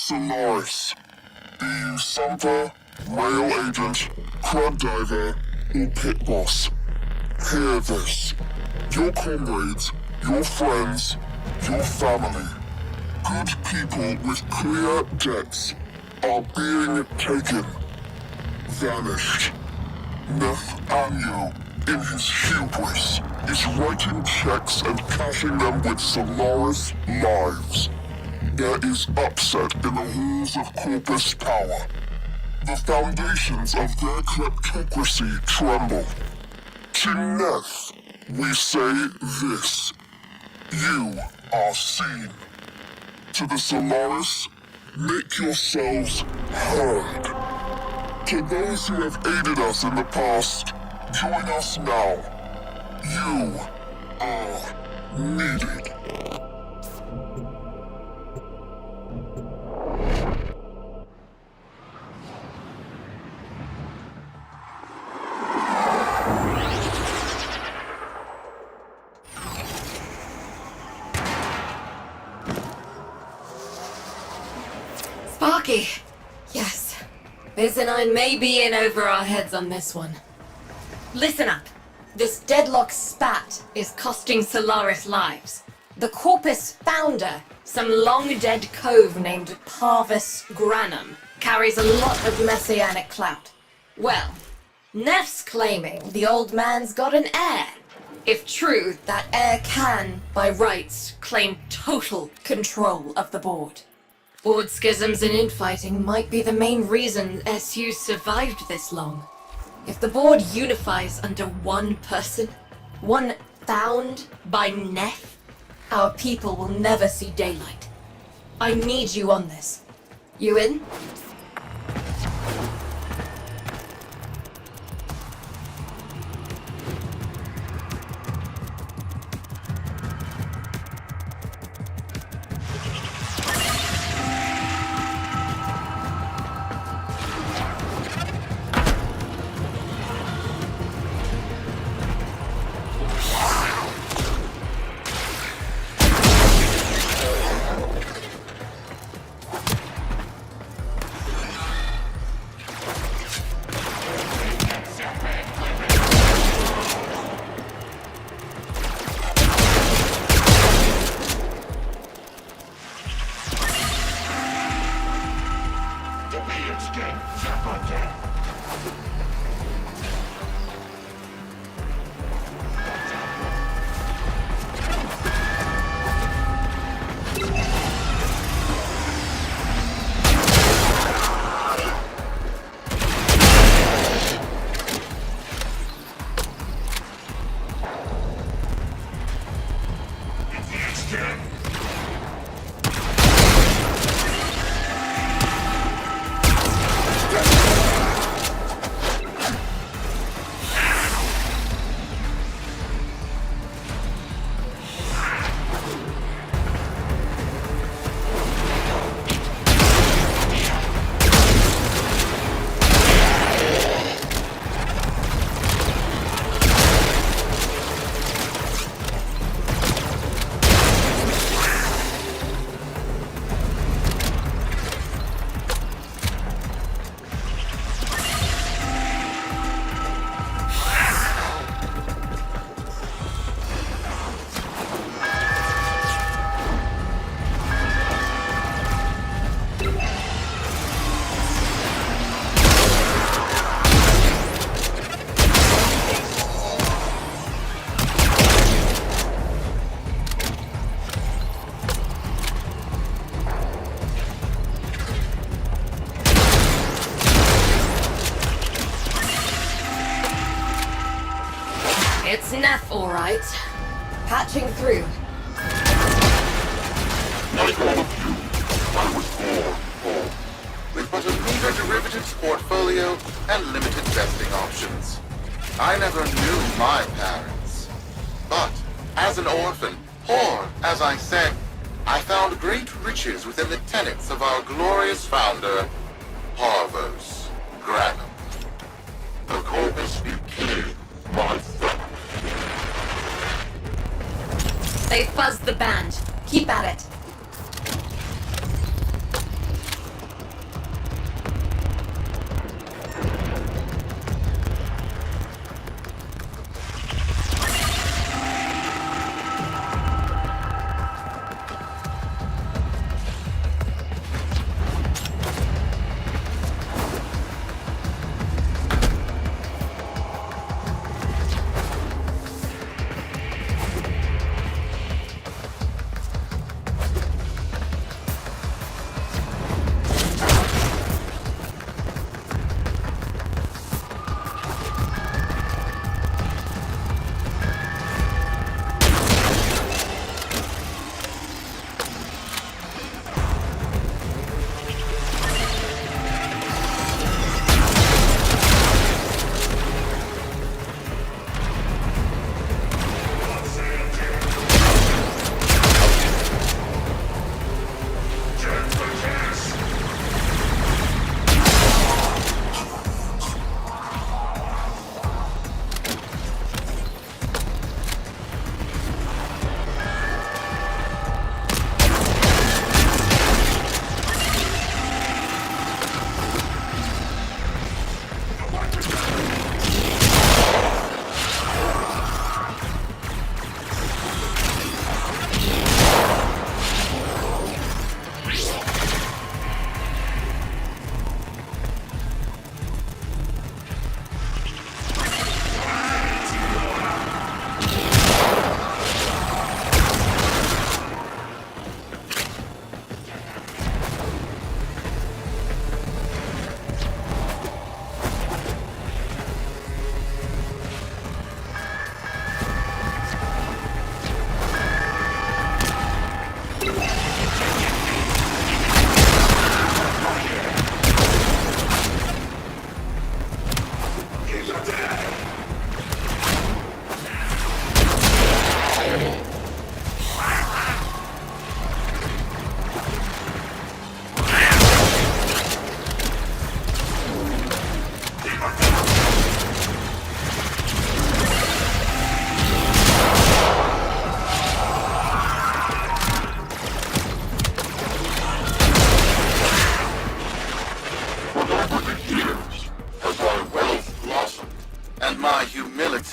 Solaris. Be you Sumper, Rail Agent, Crab Diver, or Pit Boss. Hear this. Your comrades, your friends, your family, good people with clear debts are being taken, vanished. Nathaniel, in his hubris, is writing checks and cashing them with Solaris lives. There is upset in the halls of Corpus power. The foundations of their kleptocracy tremble. To Neth, we say this. You are seen. To the Solaris, make yourselves heard. To those who have aided us in the past, join us now. You are needed. Sparky! Yes. Biz and I may be in over our heads on this one. Listen up. This deadlock spat is costing Solaris lives. The Corpus founder, some long-dead cove named Parvis Granum, carries a lot of messianic clout. Well, Neff's claiming the old man's got an heir. If true, that heir can, by rights, claim total control of the board. Board schisms and infighting might be the main reason SU survived this long. If the board unifies under one person, one found by Neff, our people will never see daylight. I need you on this. You in? It's Neff, all right. Patching through. Like all of you, I was born. With but a meager derivatives portfolio and limited vesting options. I never knew my parents. But, as an orphan, poor as I said, I found great riches within the tenets of our glorious founder, Parvis Granum. The Corpus became my family. They fuzzed the band. Keep at it.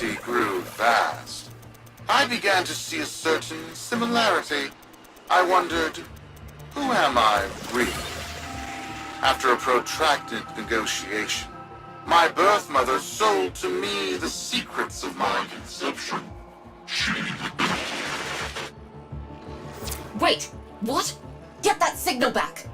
reality grew vast, I began to see a certain similarity. I wondered, who am I really? After a protracted negotiation, my birth mother sold to me the secrets of my conception. Wait, what? Get that signal back!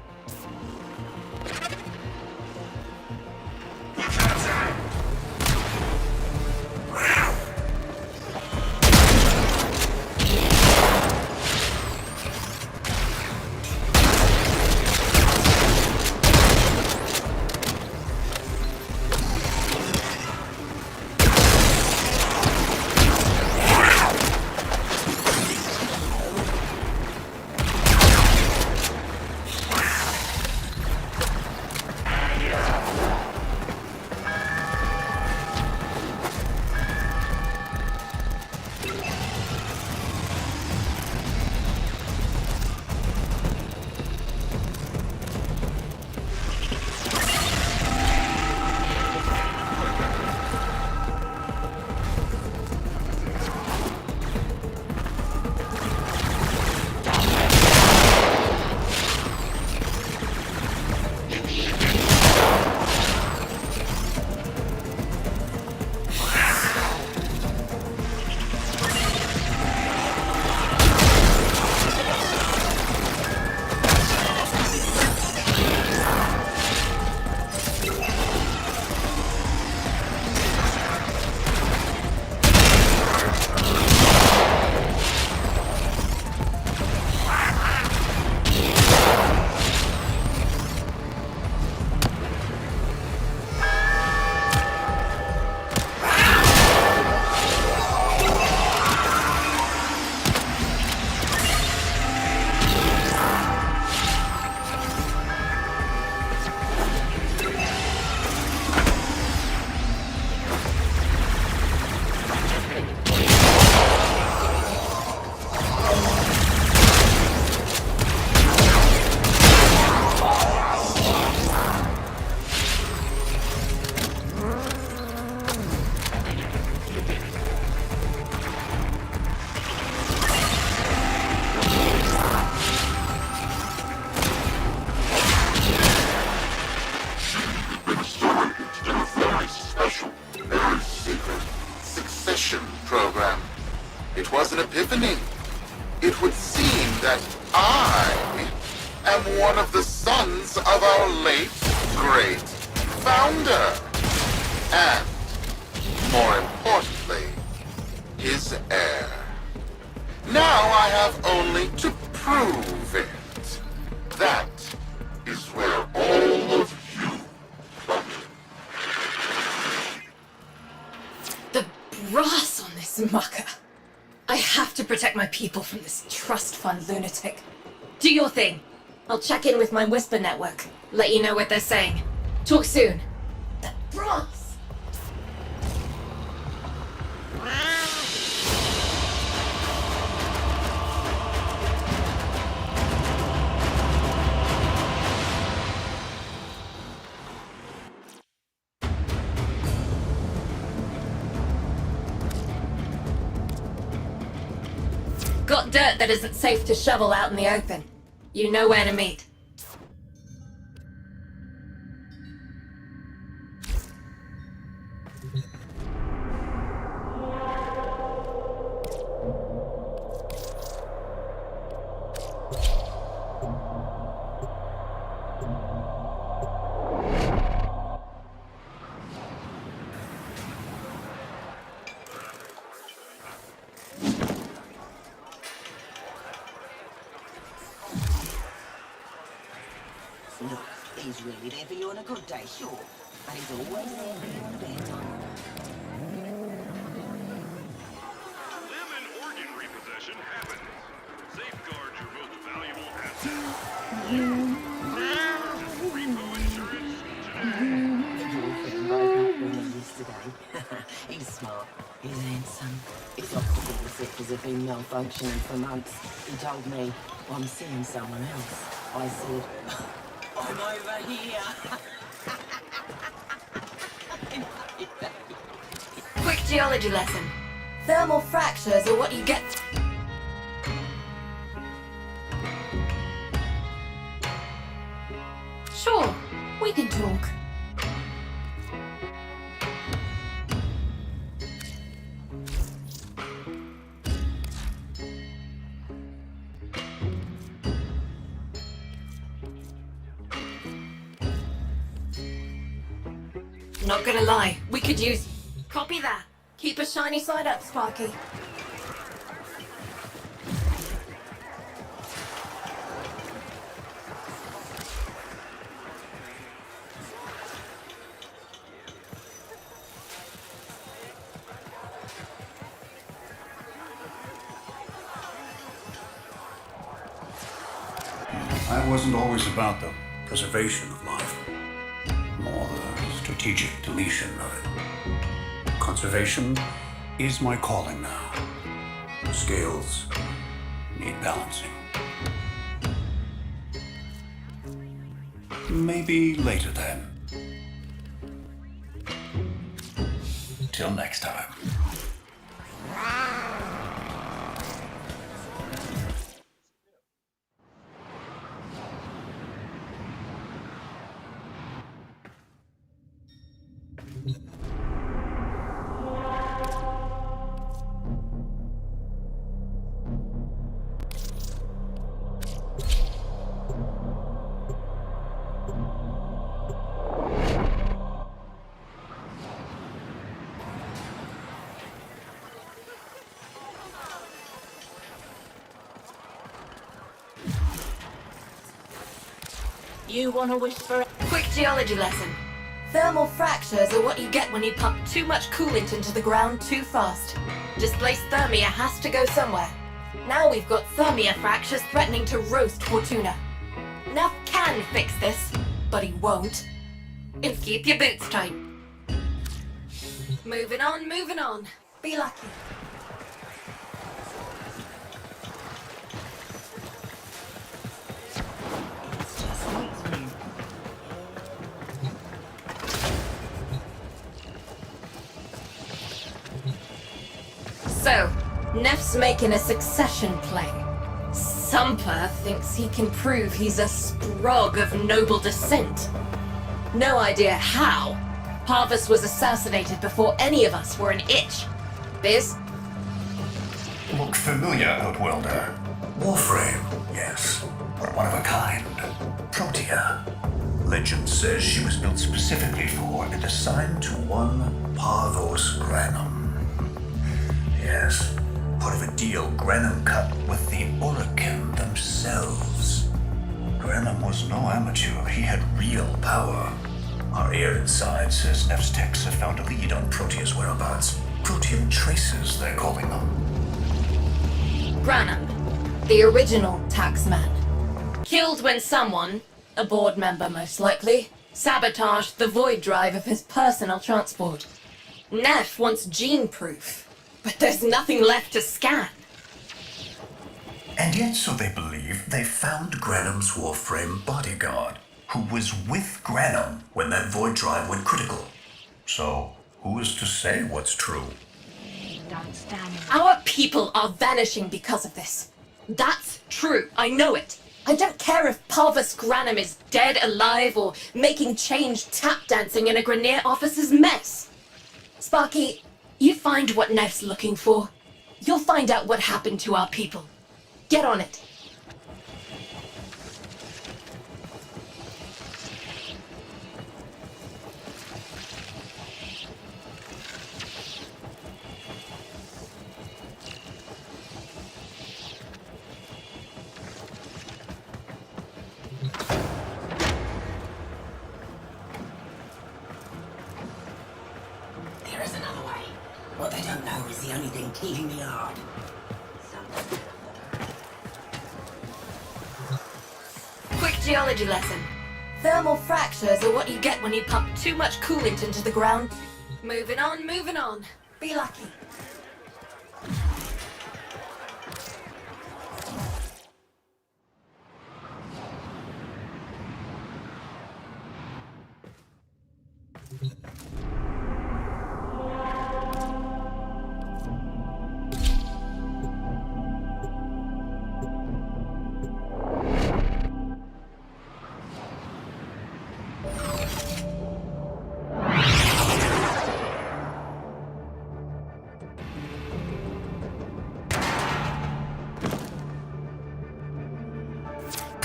Program. It was an epiphany. It would seem that I am one of the sons of our late, great founder. And, more importantly, his heir. Now I have only to prove it. That is where all of you come in. The brass on this mucker. I have to protect my people from this trust fund lunatic. Do your thing. I'll check in with my Whisper network. Let you know what they're saying. Talk soon. The brass! Got dirt that isn't safe to shovel out in the open. You know where to meet. Look, he's really there for you on a good day, sure. But he's always there for you on a bad time. Limb and organ repossession happens. Safeguard your most valuable asset. Purchase repo insurance today. The boyfriend broke up with me yesterday. He's smart. He's handsome. His optical receptors have been malfunctioning for months. He told me, I'm seeing someone else. I said, I'm over here. Quick, geology lesson. Thermal fractures are what you get. Sure, we can talk. Not gonna lie, we could use... Copy that. Keep a shiny side up, Sparky. I wasn't always about the preservation of life, more the strategic deletion of it. Conservation is my calling now. The scales need balancing. Maybe later then. Till next time. You wanna whisper? Quick geology lesson. Thermal fractures are what you get when you pump too much coolant into the ground too fast. Displaced thermia has to go somewhere. Now we've got thermia fractures threatening to roast Fortuna. Neff can fix this, but he won't. And keep your boots tight. Moving on, moving on. Be lucky. So, Neff's making a succession play. Sumper thinks he can prove he's a sprog of noble descent. No idea how. Parvus was assassinated before any of us were an itch. Biz? Look familiar, Outworlder. Warframe, yes. But one of a kind. Protea. Legend says she was built specifically for and assigned to one Parvos Granum. Yes, part of a deal Granum cut with the Orokin themselves. Granum was no amateur. He had real power. Our ear inside says Neff's techs have found a lead on Protea's whereabouts. Protean traces, they're calling them. Granum, the original taxman. Killed when someone, a board member most likely, sabotaged the void drive of his personal transport. Neff wants gene proof, but there's nothing left to scan. And yet, so they believe, they found Granum's Warframe bodyguard, who was with Granum when that void drive went critical. So, who is to say what's true? Our people are vanishing because of this. That's true, I know it. I don't care if Parvus Granum is dead, alive, or making change tap dancing in a Grenier officer's mess. Sparky, you find what Neff's looking for. You'll find out what happened to our people. Get on it. There is another way. What they don't know is the only thing keeping me hard. Quick geology lesson. Thermal fractures are what you get when you pump too much coolant into the ground. Moving on, moving on. Be lucky.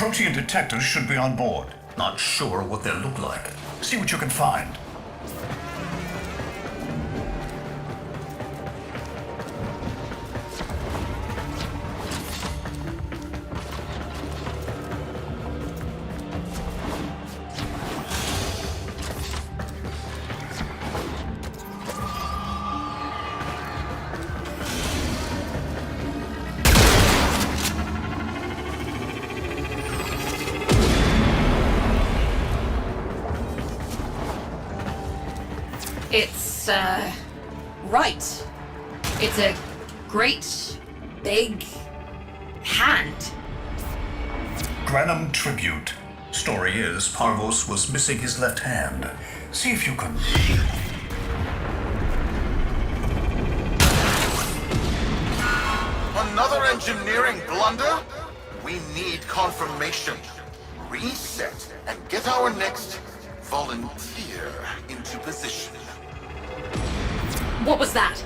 protein detectors should be on board. Not sure what they'll look like. See what you can find. It's, right. It's a great, big hand. Granum tribute. Story is, Parvos was missing his left hand. See if you can... Another engineering blunder? We need confirmation. Reset and get our next volunteer into position. What was that?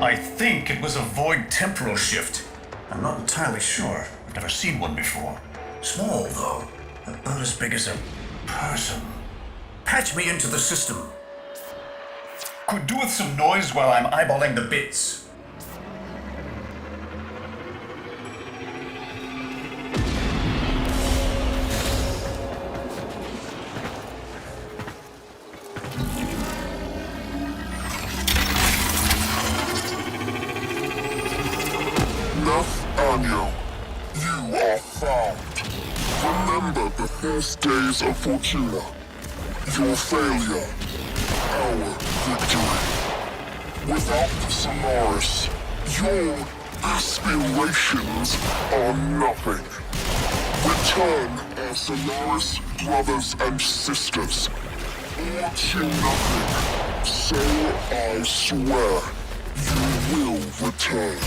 I think it was a void temporal shift. I'm not entirely sure. I've never seen one before. Small, though. About as big as a person. Patch me into the system. Could do with some noise while I'm eyeballing the bits. Nathaniel, you are found. Remember the first days of Fortuna. Your failure, our victory. Without the Solaris, your aspirations are nothing. Return our Solaris brothers and sisters, or to nothing. So I swear, you will return.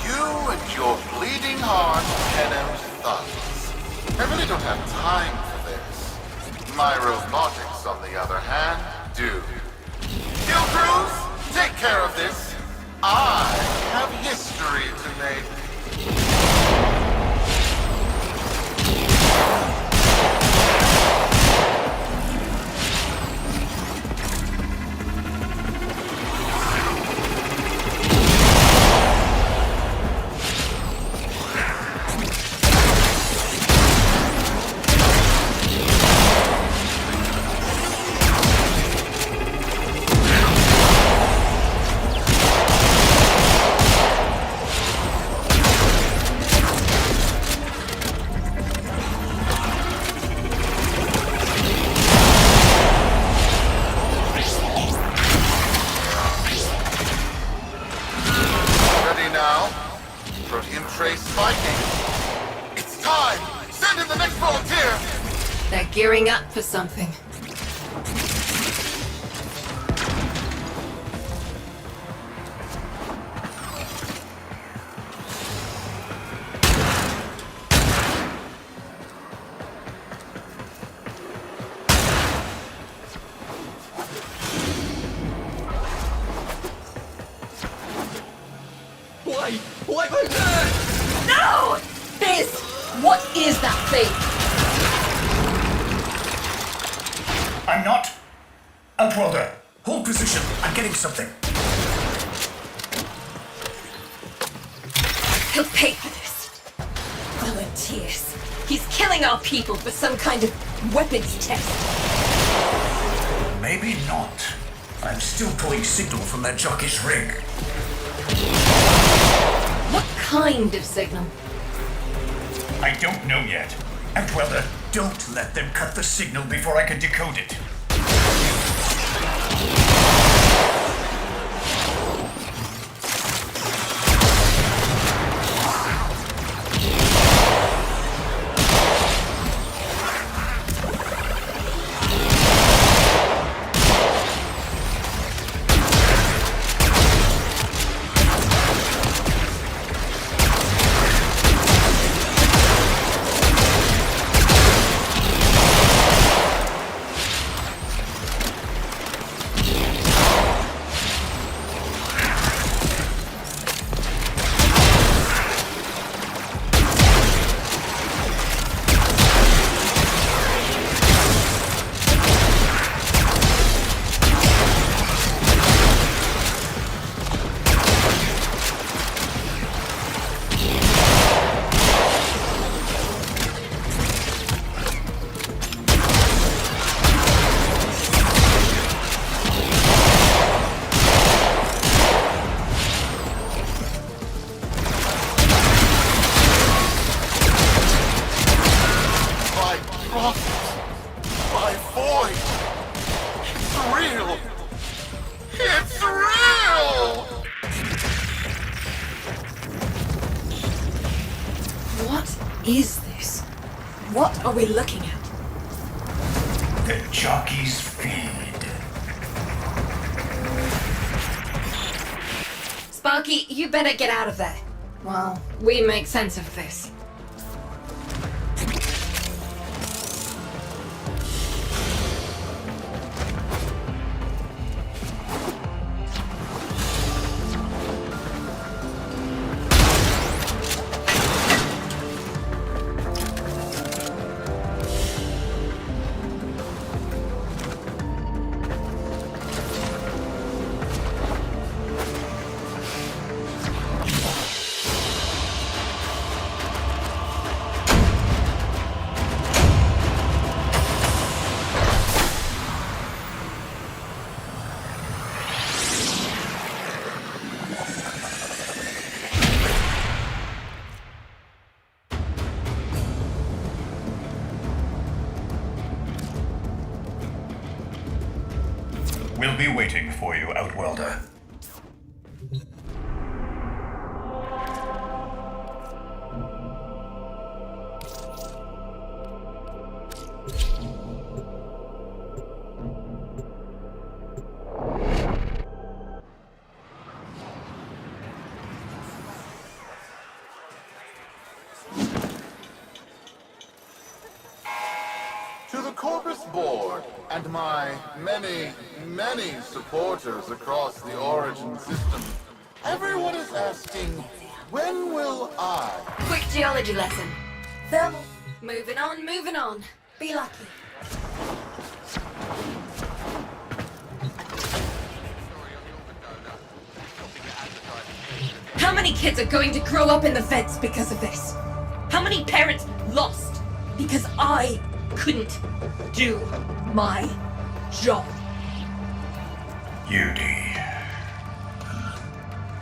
You and your bleeding heart and thugs. I really don't have time for this. My robotics, on the other hand, do. Kill crews, take care of this. I have history to make. Gearing up for something. Why was that? No! This! What is that thing? I'm not. Outworlder, hold position. I'm getting something. He'll pay for this. Volunteers. He's killing our people for some kind of weapons test. Maybe not. I'm still pulling signal from that jockey's rig. What kind of signal? I don't know yet. Outworlder, don't let them cut the signal before I can decode it. is this? What are we looking at? The jockey's feed. Sparky, you better get out of there. Well, we make sense of this. We'll be waiting for you, Outworlder. To the Corpus Board and my many, many supporters across the Origin system, everyone is asking, when will I? Quick geology lesson. Thermal. Moving on, moving on. Be lucky. How many kids are going to grow up in the vets because of this? How many parents lost because I couldn't do my job? Yudi.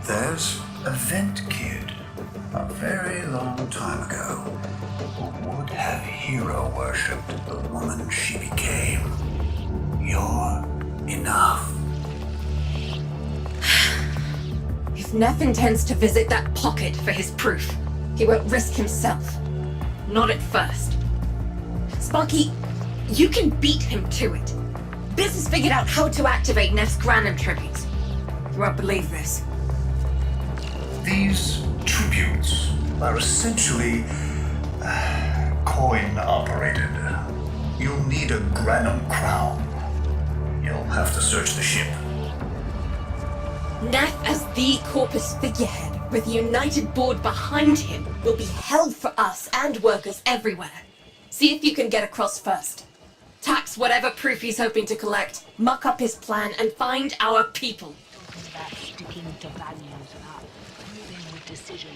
There's a vent kid a very long time ago who would have hero worshipped the woman she became. You're enough. If Neff intends to visit that pocket for his proof, he won't risk himself. Not at first. Sparky, you can beat him to it. Biz has figured out how to activate Neff's Granum tributes. You won't believe this. These tributes are essentially coin-operated. You'll need a Granum crown. You'll have to search the ship. Neff as the Corpus figurehead, with the United Board behind him, will be hell for us and workers everywhere. See if you can get across first. Tax whatever proof he's hoping to collect, muck up his plan, and find our people. That sticking to values, that moving with decision.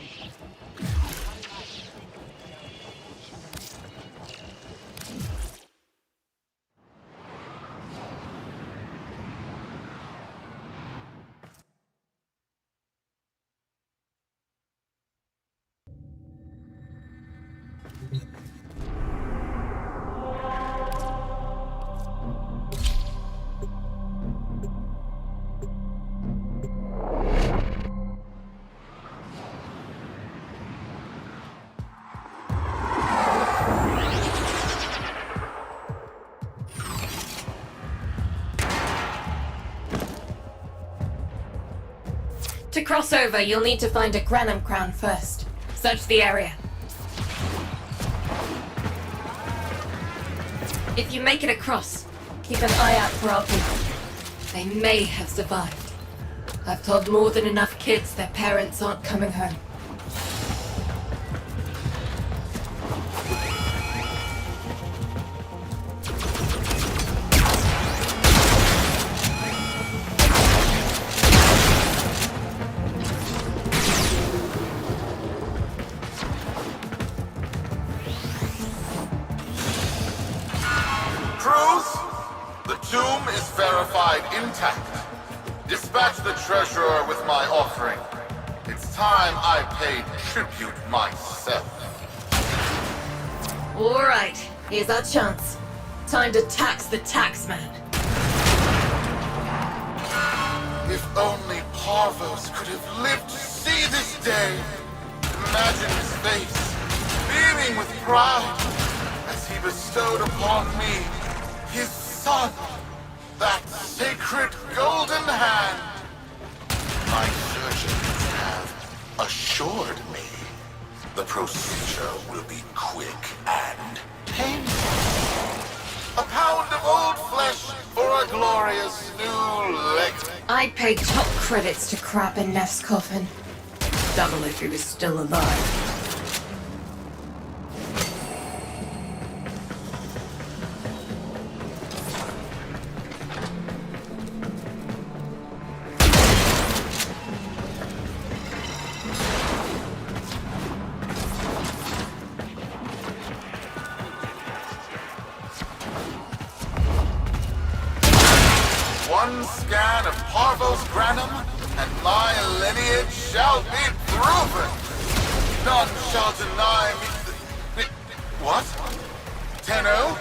To cross over, you'll need to find a Granum crown first. Search the area. If you make it across, keep an eye out for our people. They may have survived. I've told more than enough kids their parents aren't coming home. The tomb is verified intact. Dispatch the treasurer with my offering. It's time I paid tribute myself. All right, here's our chance. Time to tax the taxman. If only Parvos could have lived to see this day. Imagine his face, beaming beaming with pride as he bestowed upon me his son, that sacred golden hand. My surgeons have assured me the procedure will be quick and painless. A pound of old flesh for a glorious new leg. I'd pay top credits to crap in Neff's coffin. Double if he was still alive. One scan of Parvos Granum, and my lineage shall be proven. None shall deny me What? Tenno?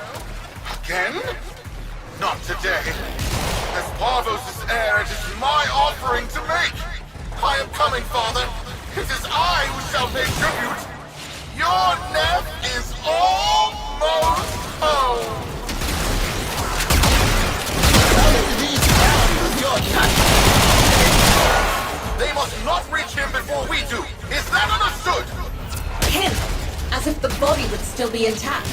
Again? Not today. As Parvos' heir, it is my offering to make. I am coming, Father. It is I who shall pay tribute. Your Neff is almost home. They must not reach him before we do. Is that understood? Him! As if the body would still be intact.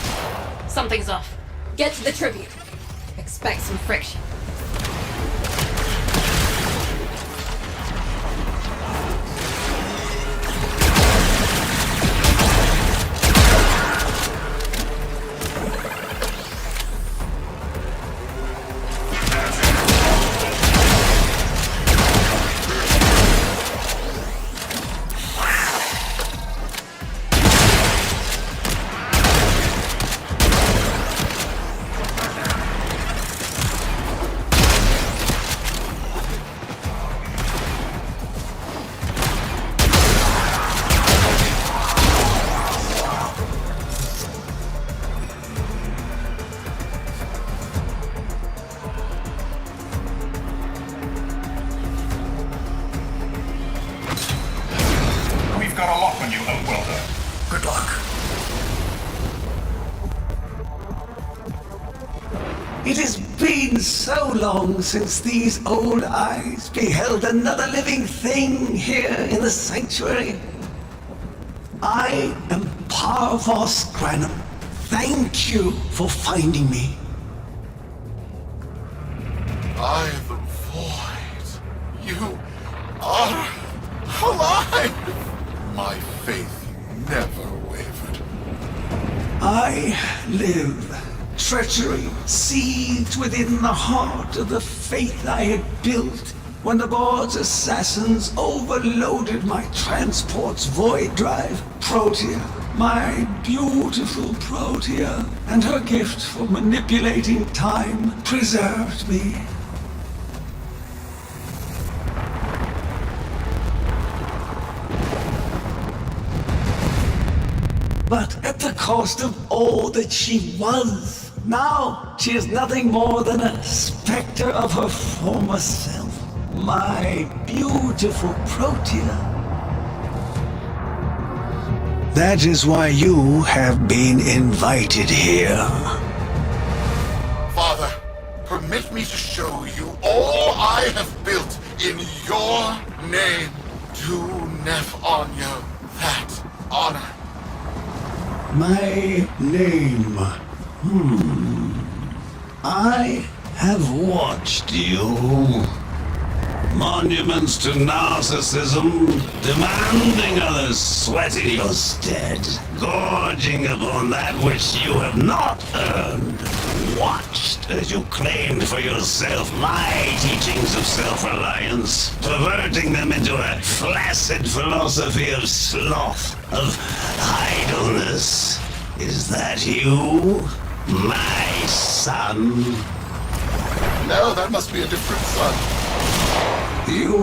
Something's off. Get to the tribute. Expect some friction. We've got a lock on you, Welder. Good luck. It has been so long since these old eyes beheld another living thing here in the sanctuary. I am Parvos Granum. Thank you for finding me. I the void. You are alive. My faith never wavered. I live. Treachery seethed within the heart of the faith I had built when the board's assassins overloaded my transport's void drive. Protea, my beautiful Protea, and her gift for manipulating time preserved me. But at the cost of all that she was. Now she is nothing more than a specter of her former self. My beautiful Protea. That is why you have been invited here. Father, permit me to show you all I have built in your name. To Neff Anya that honor. My name. I have watched you. Monuments to narcissism, demanding others sweat in your stead, gorging upon that which you have not earned. Watched as you claimed for yourself my teachings of self-reliance, perverting them into a flaccid philosophy of sloth, of idleness. Is that you, my son? No, that must be a different son. You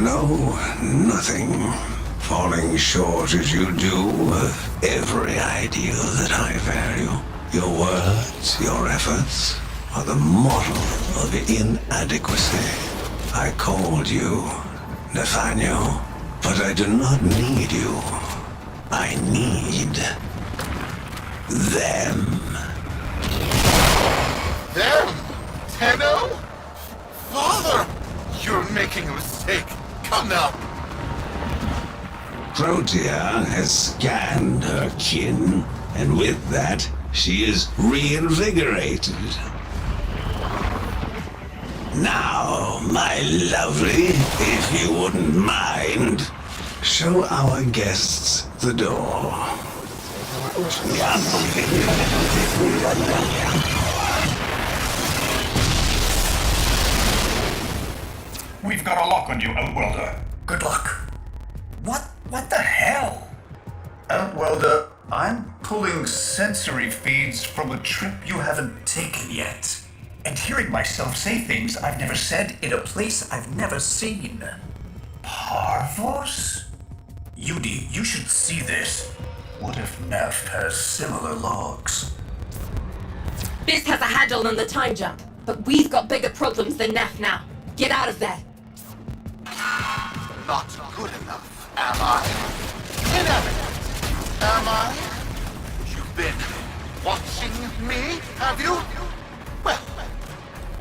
know nothing, falling short as you do of every ideal that I value. Your words, your efforts, are the model of inadequacy. I called you Nathaniel, but I do not need you. I need them. Them? Tenno? Father! You're making a mistake. Come now. Protea has scanned her kin, and with that, she is reinvigorated. Now, my lovely, if you wouldn't mind, show our guests the door. We've got a lock on you, Outworlder. Good luck. What the hell? Outworlder, I'm pulling sensory feeds from a trip you haven't taken yet. And hearing myself say things I've never said in a place I've never seen. Parvos? Yudi, you should see this. What if Neff has similar logs? This has a handle on the time jump, but we've got bigger problems than Neff now. Get out of there. Not good enough, am I? Inadequate, am I? You've been watching me, have you? Well,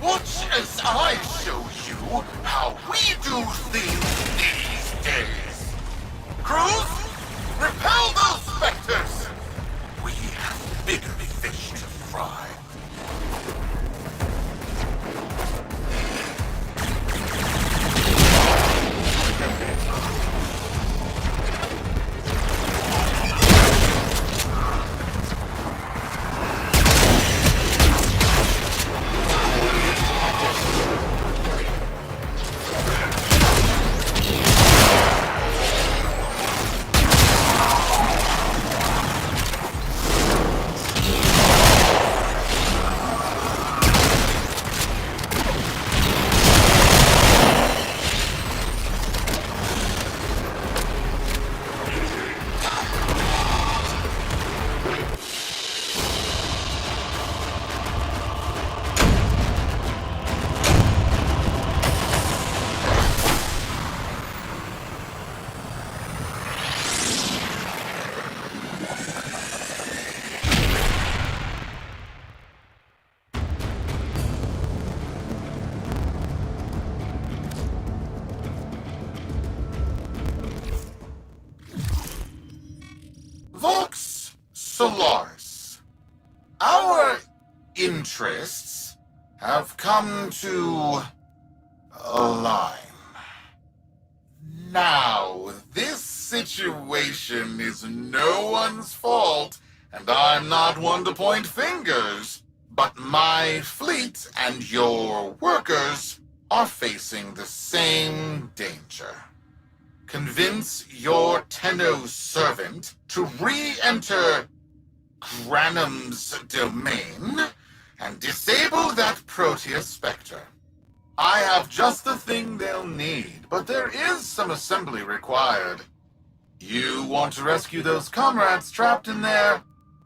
watch as I show you how we do things these days. Crews, repel those specters! We have bigger fish to fry. Vox Solaris. Our interests have come to align. Now, this situation is no one's fault, and I'm not one to point fingers, but my fleet and your workers are facing the same danger. Convince your Tenno servant to re-enter Granum's domain and disable that Proteus Spectre. I have just the thing they'll need, but there is some assembly required. You want to rescue those comrades trapped in there,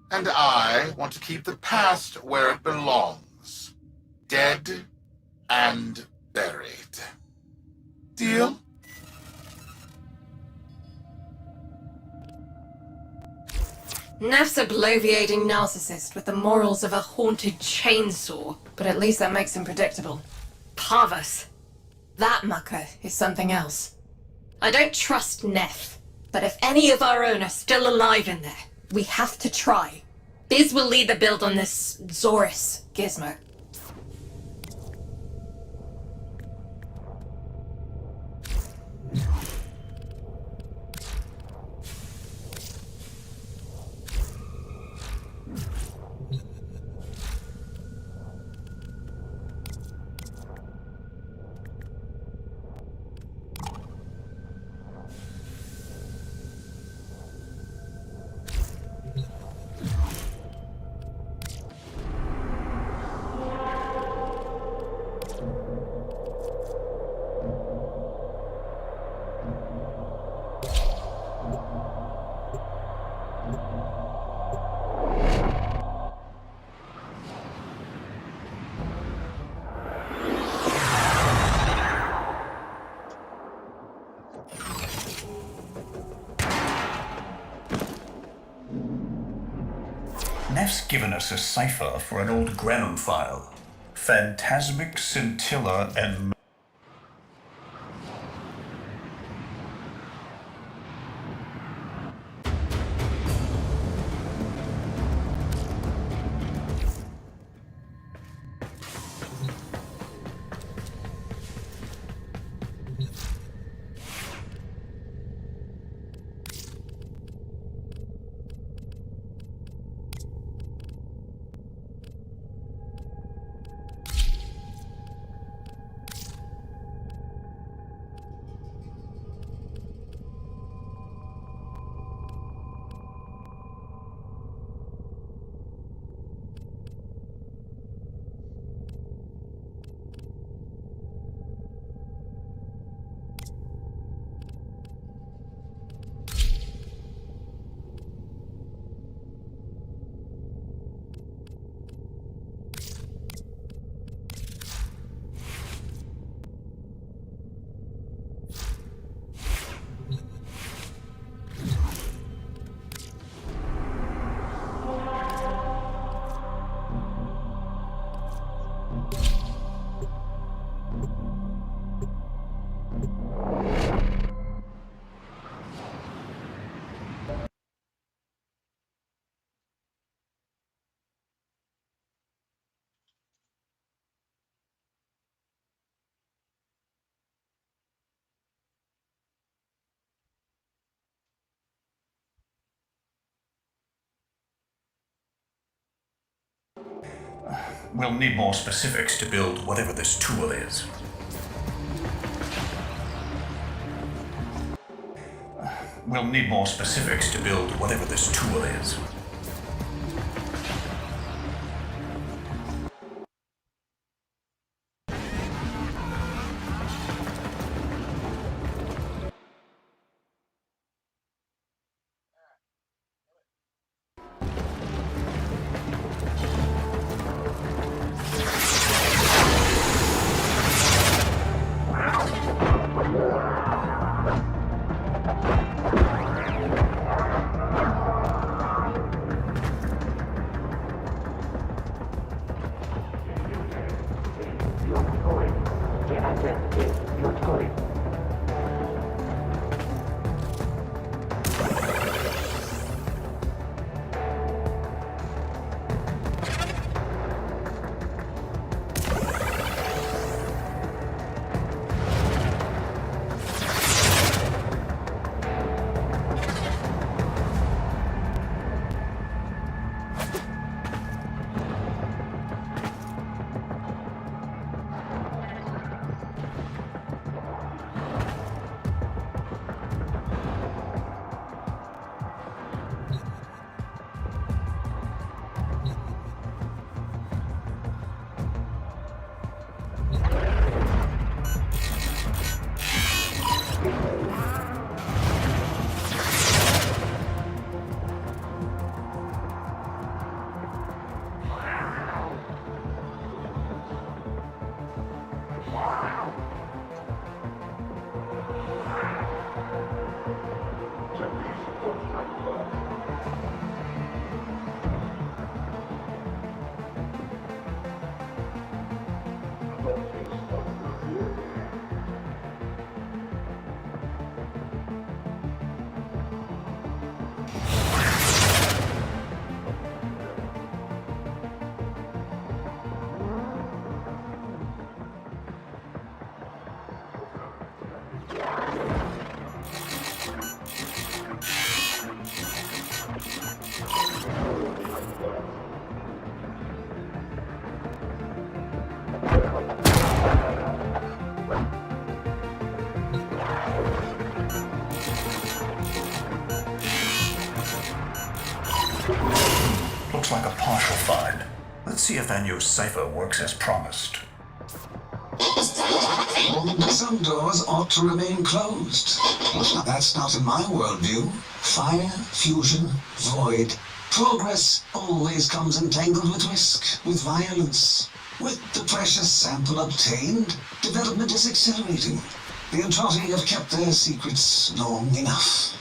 and I want to keep the past where it belongs. Dead and buried. Deal? Neff's a bloviating narcissist with the morals of a haunted chainsaw, but at least that makes him predictable. Parvus. That mucker is something else. I don't trust Neff, but if any of our own are still alive in there, we have to try. Biz will lead the build on this Zorus gizmo. Jeff's given us a cipher for an old Granum file. Phantasmic Scintilla and... We'll need more specifics to build whatever this tool is. We'll need more specifics to build whatever this tool is. Looks like a partial find. Let's see if that new cipher works as promised. Some doors ought to remain closed. That's not in my worldview. Fire, fusion, void. Progress always comes entangled with risk, with violence. With the precious sample obtained, development is accelerating. The Entrati have kept their secrets long enough.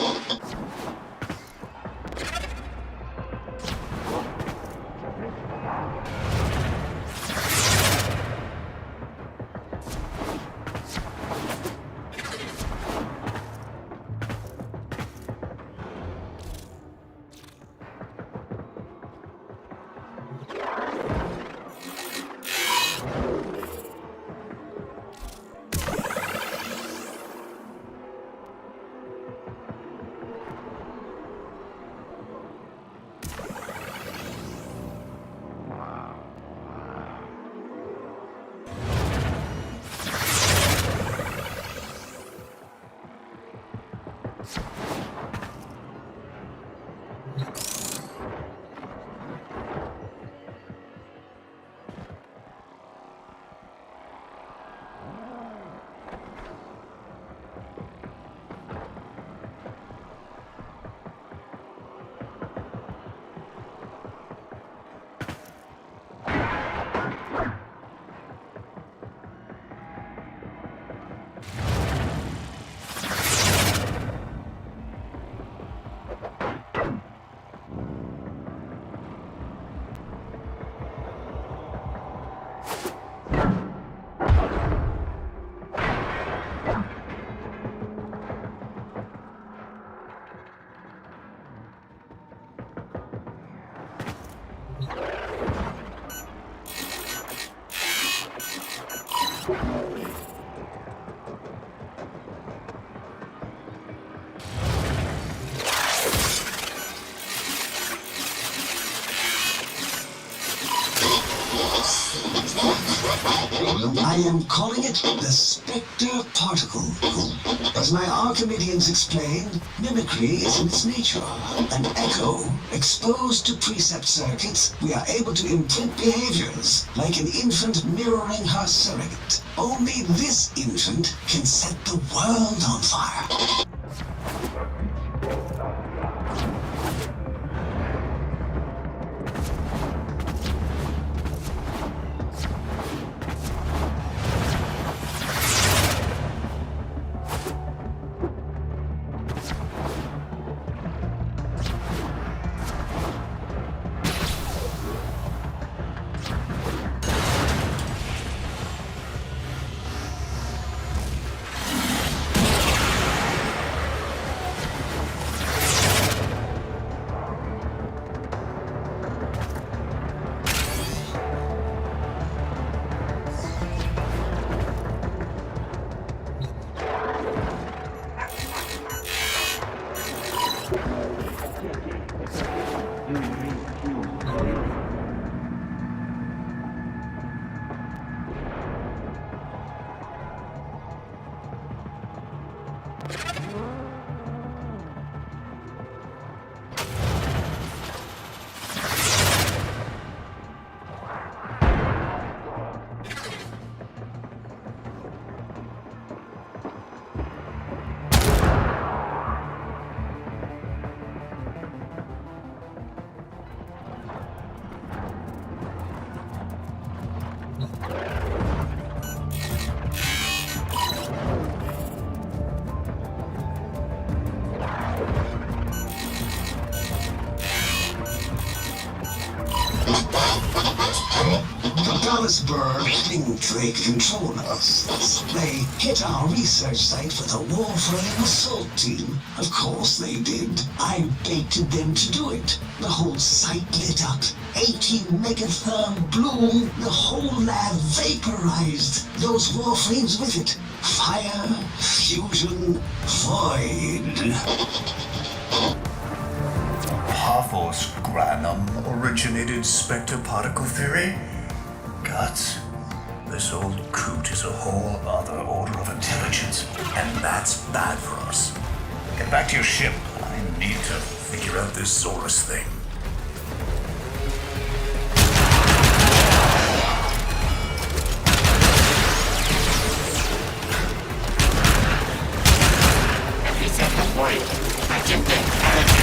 I am calling it the Spectre Particle. As my Archimedeans explained, mimicry is in its nature. An echo, exposed to precept circuits, we are able to imprint behaviors, like an infant mirroring her surrogate. Only this infant can set the world on fire. Dallasburg think they control us. They hit our research site for the Warframe assault team. Of course they did. I baited them to do it. The whole site lit up. 80 megatherm bloom. The whole lab vaporized. Those Warframes with it. Fire, fusion, void. Paphos Granum originated Spectre particle theory? Guts. This old coot is a whole other order of intelligence, and that's bad for us. Get back to your ship. I need to figure out this Zorus thing. Every second point, I can think energy.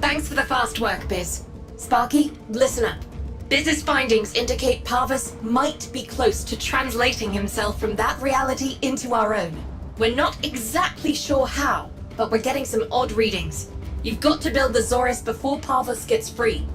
Thanks for the fast work, Biz. Sparky, listen up. Biz's findings indicate Parvus might be close to translating himself from that reality into our own. We're not exactly sure how, but we're getting some odd readings. You've got to build the Zorus before Parvus gets free.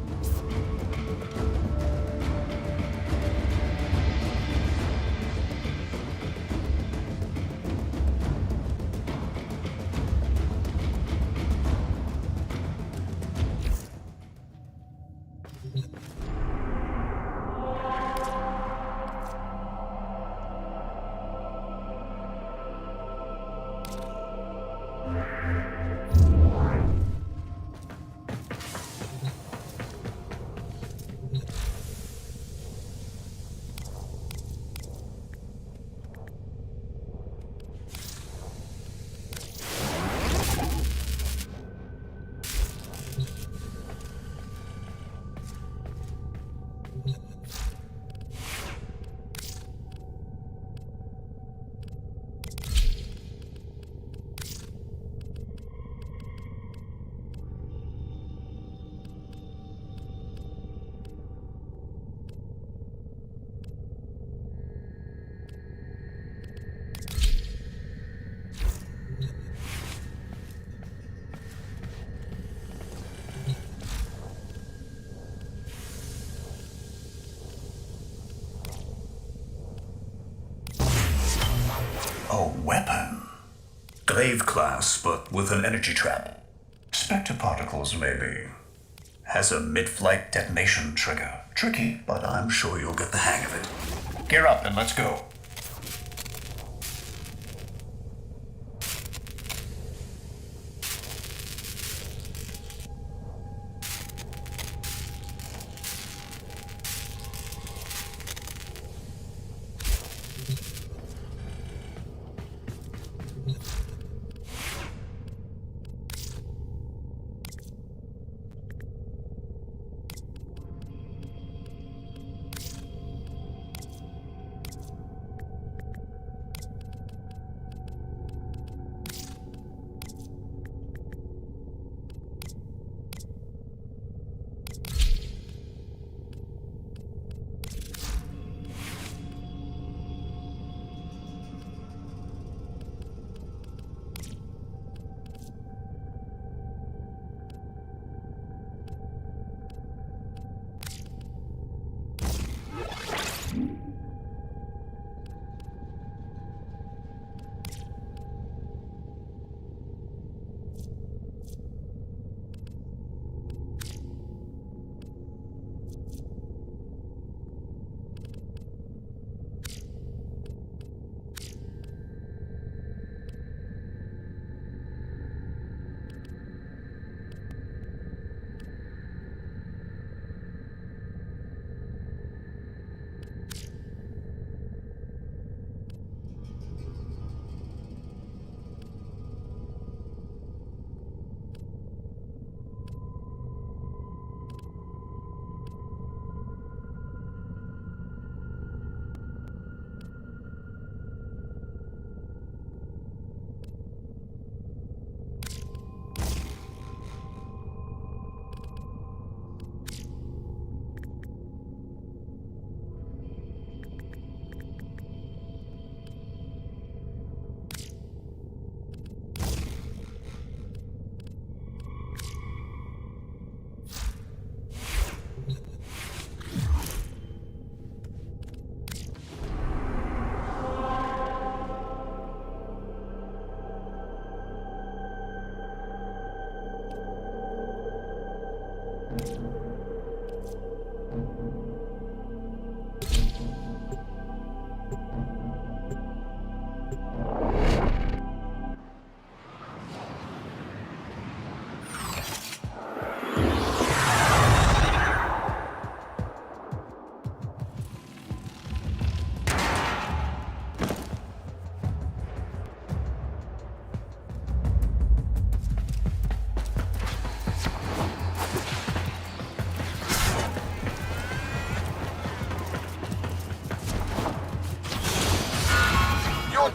slave class, but with an energy trap. Spectre particles, maybe. Has a mid-flight detonation trigger. Tricky, but I'm sure you'll get the hang of it. Gear up and let's go.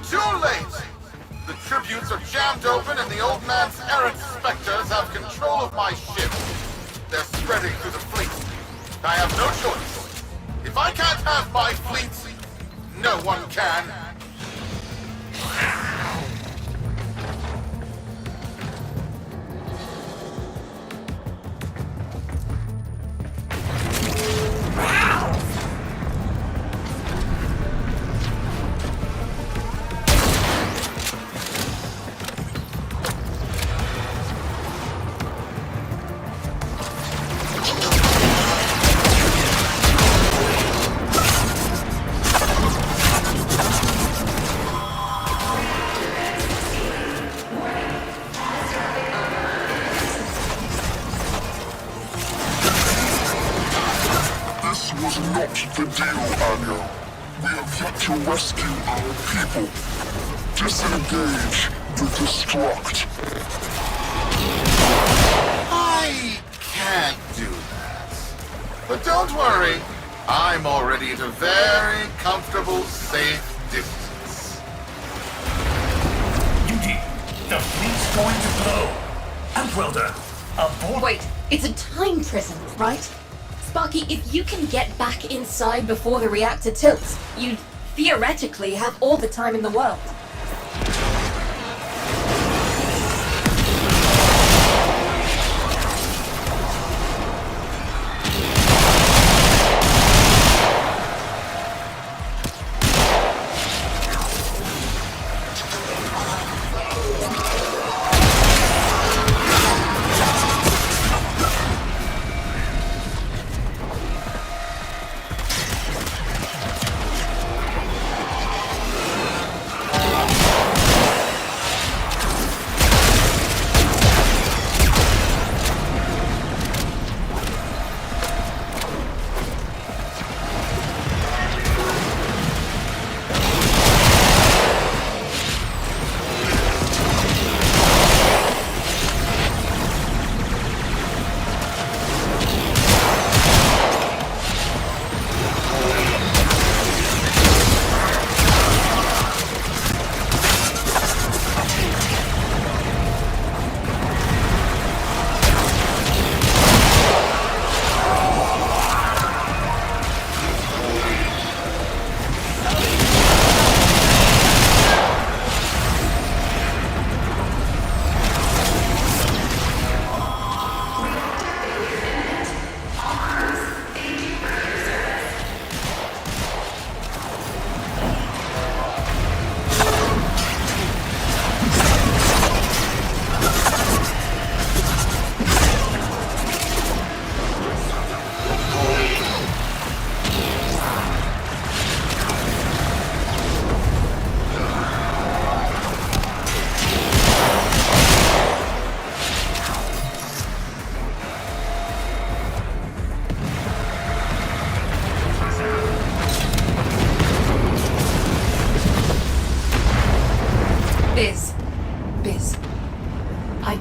Too late! The tributes are jammed open and the old man's errant specters have control of my ship. They're spreading through the fleet. I have no choice. If I can't have my fleet, no one can. was not the deal, Anya. We have yet to rescue our people. Disengage the destruct. I can't do that. But don't worry, I'm already at a very comfortable, safe distance. Yuji, the fleet's going to blow. Antwelder, aboard. Wait, it's a time prison, right? Sparky, if you can get back inside before the reactor tilts, you'd theoretically have all the time in the world.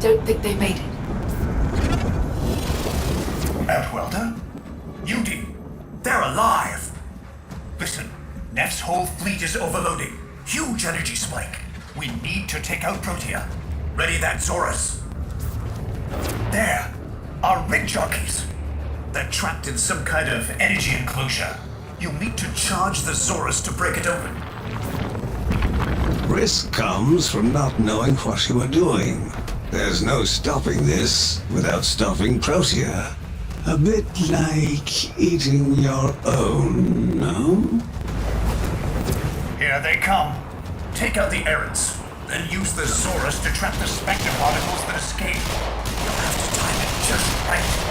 don't think they made it. Outwelder? Yudi, they're alive! Listen, Neff's whole fleet is overloading. Huge energy spike. We need to take out Protea. Ready that, Zorus. There, our rig jockeys. They're trapped in some kind of energy enclosure. You'll need to charge the Zorus to break it open. Risk comes from not knowing what you are doing. There's no stopping this without stopping Protea. A bit like eating your own, no? Here they come. Take out the errants, then use the Zorus to trap the Spectre particles that escape. You'll have to time it just right.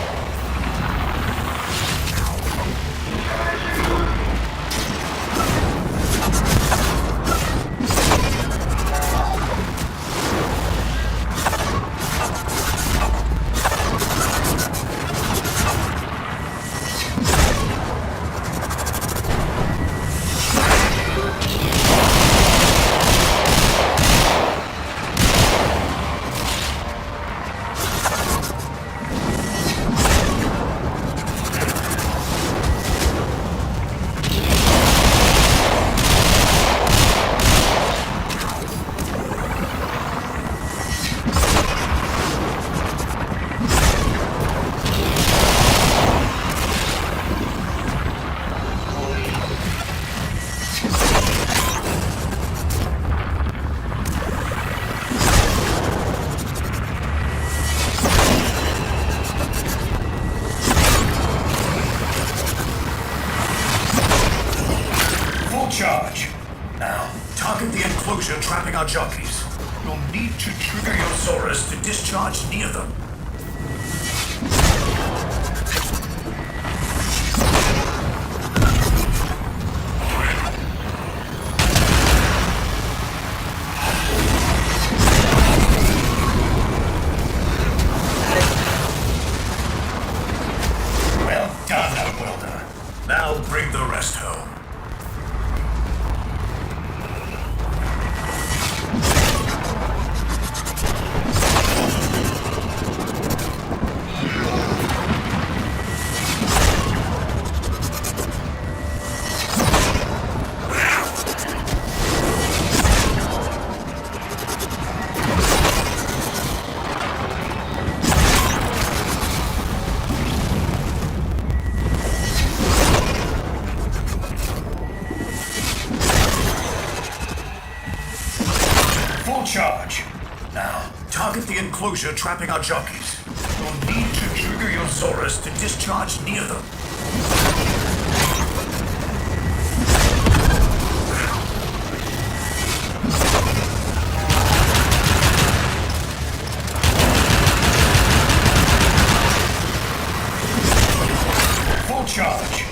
Charge. Now, target the enclosure trapping our jockeys. You'll need to trigger your Zorus to discharge near them. Well done, Outwelder. Now bring the rest home. Charge. Now, target the enclosure trapping our jockeys. You'll need to trigger your Zorus to discharge near them. Full charge.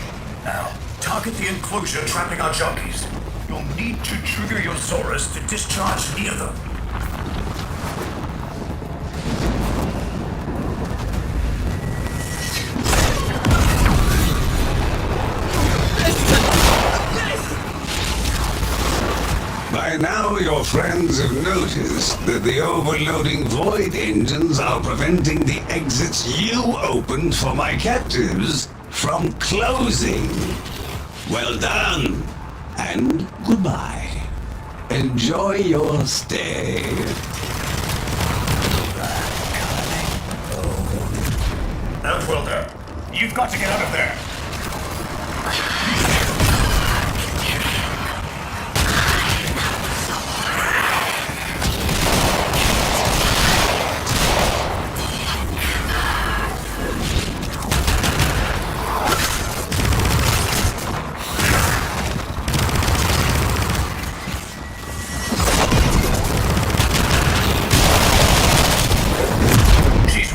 Now, target the enclosure trapping our jockeys. You'll need to trigger your Zorus to discharge near them. By now, your friends have noticed that the overloading void engines are preventing the exits you opened for my captives from closing. Well done, and goodbye. Enjoy your stay. Outwelder, you've got to get out of there.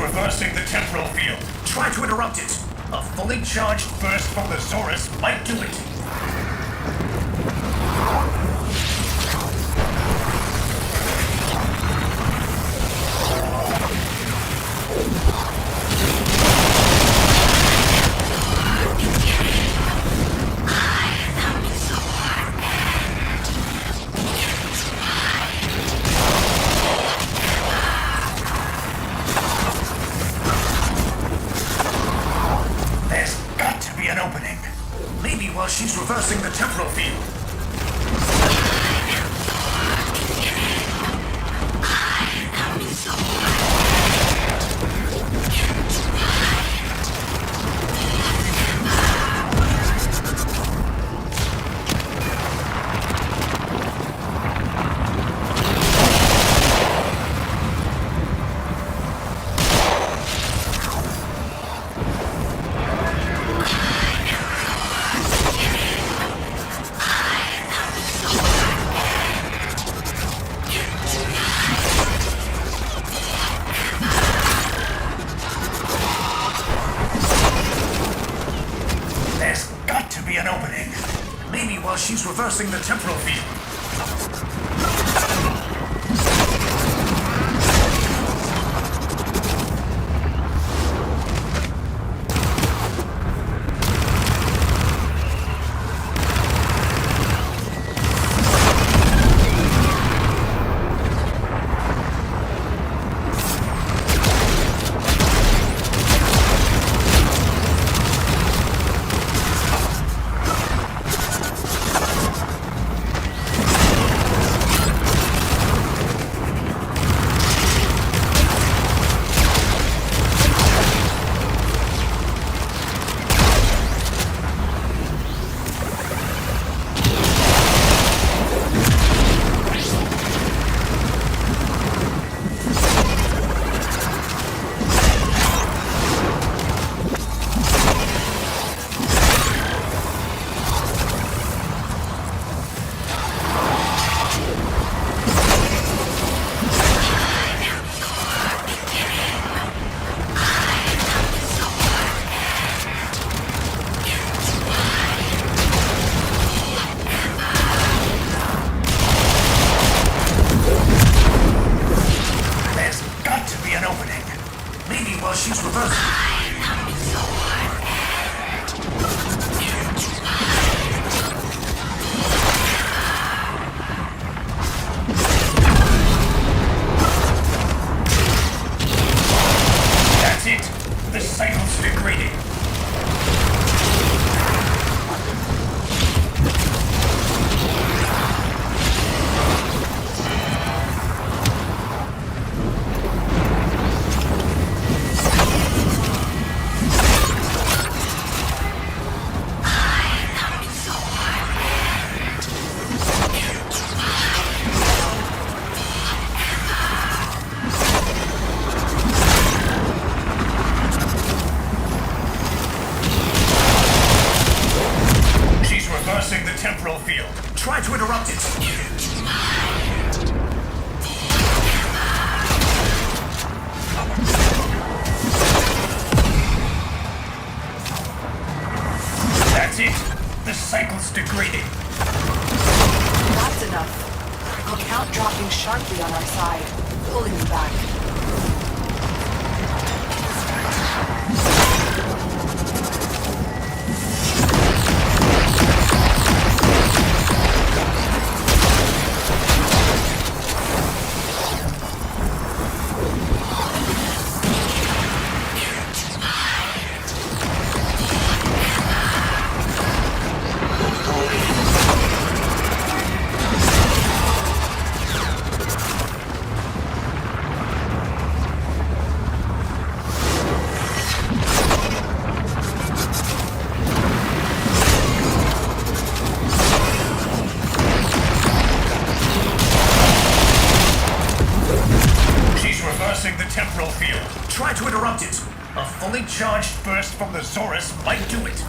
Reversing the temporal field. Try to interrupt it. A fully charged burst from the Zorus might do it. opening. Maybe while she's reversing the temporal field. An opening. Maybe while she's reversing the temporal field. She's reversing. That's it. The cycle's degrading. Reversing the temporal field. Try to interrupt it. That's it. The cycle's degrading. That's enough. Our count dropping sharply on our side, pulling me back. The temporal field. Try to interrupt it. A fully charged burst from the Zorus might do it.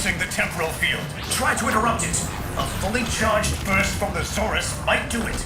forcing the temporal field. Try to interrupt it. A fully charged burst from the Zorus might do it.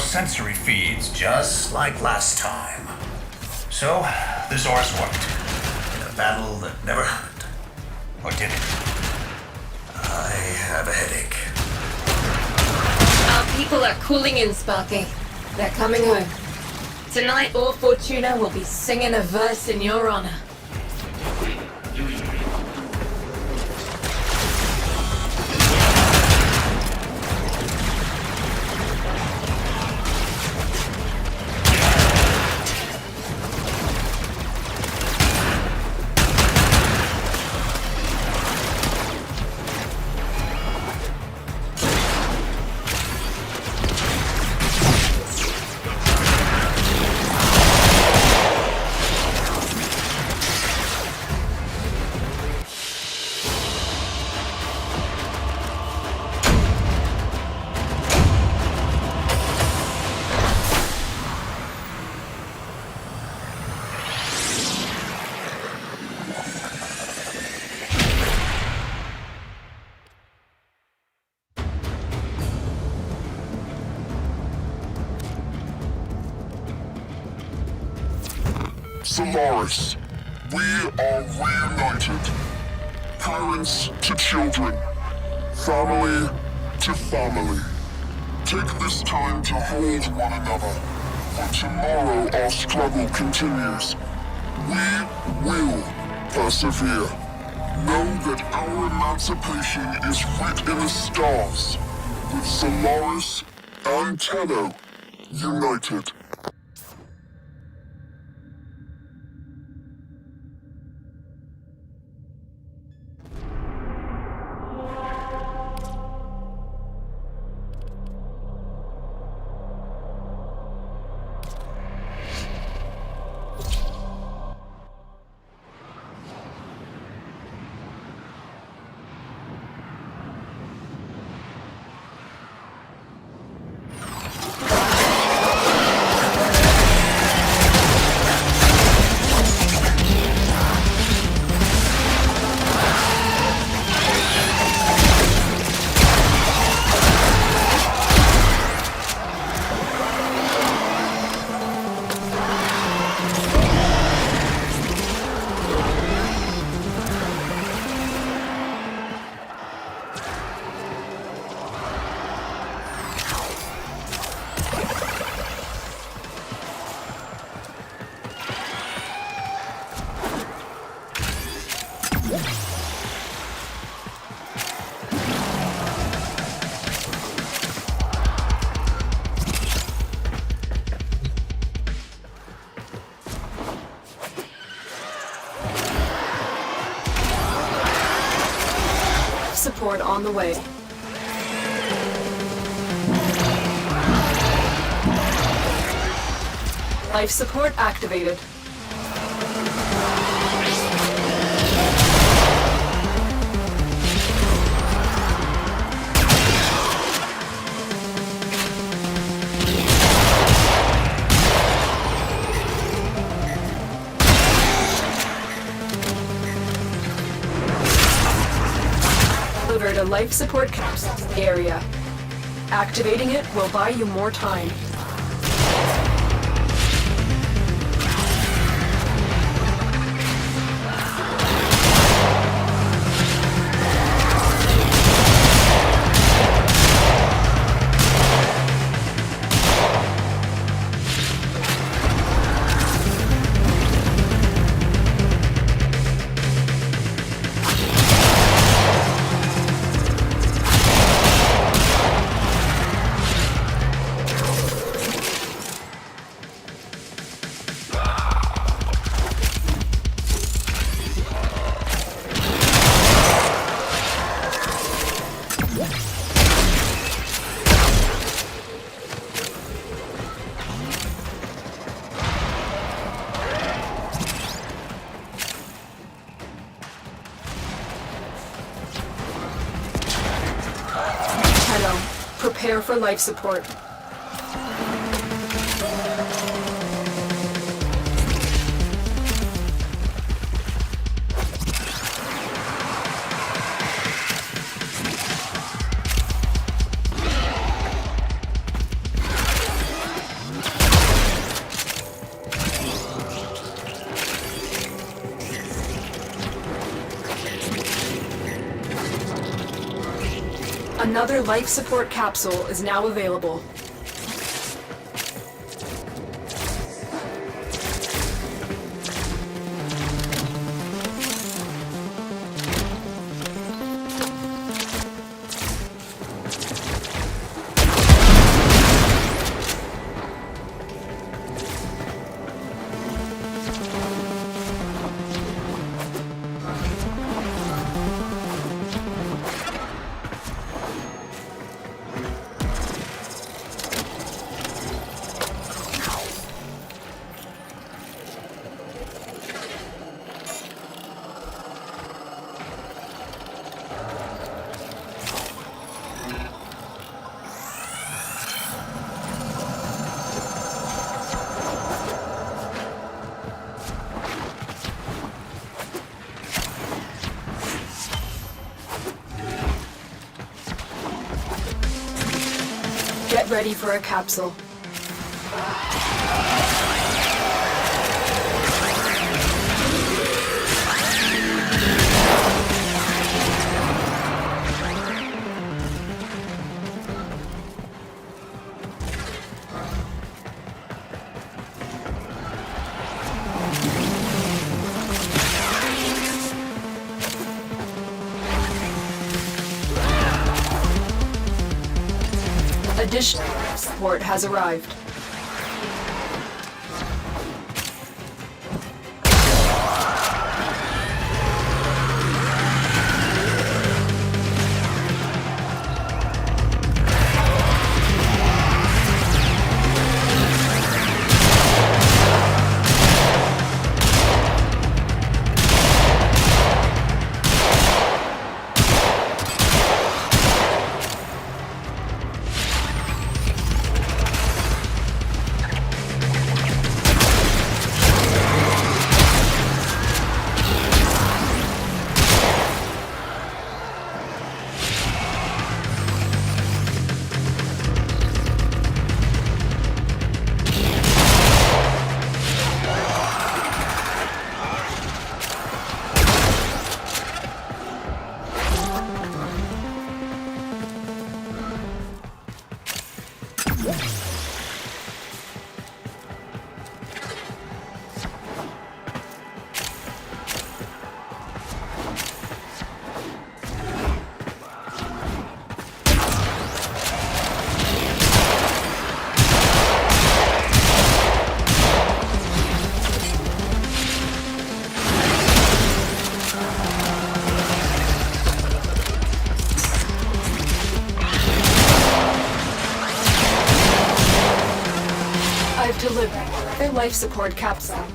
Sensory feeds, just like last time. So, the Zorus worked. In a battle that never happened. Or did it? I have a headache. Our people are cooling in, Sparky. They're coming home. Tonight, all Fortuna will be singing a verse in your honor. Solaris, we are reunited. Parents to children, family to family. Take this time to hold one another, for tomorrow our struggle continues. We will persevere. Know that our emancipation is writ in the stars, with Solaris and Tenno united. Support on the way. Life support activated. delivered a life support capsule to the area. Activating it will buy you more time. Prepare for life support. Another life support capsule is now available. Get ready for a capsule. Additional support has arrived. I've delivered their life support capsule.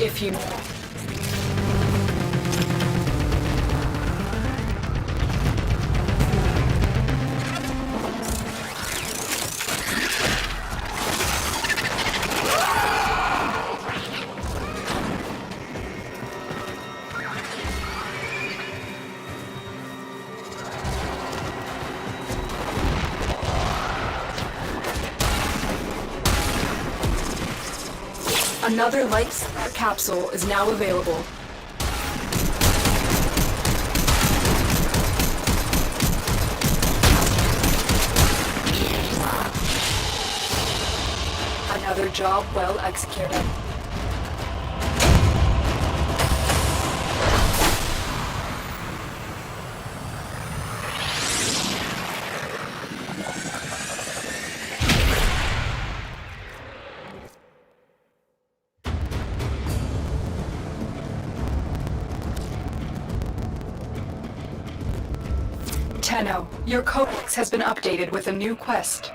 If you... Another light capsule is now available. Another job well executed. Tenno, your codex has been updated with a new quest.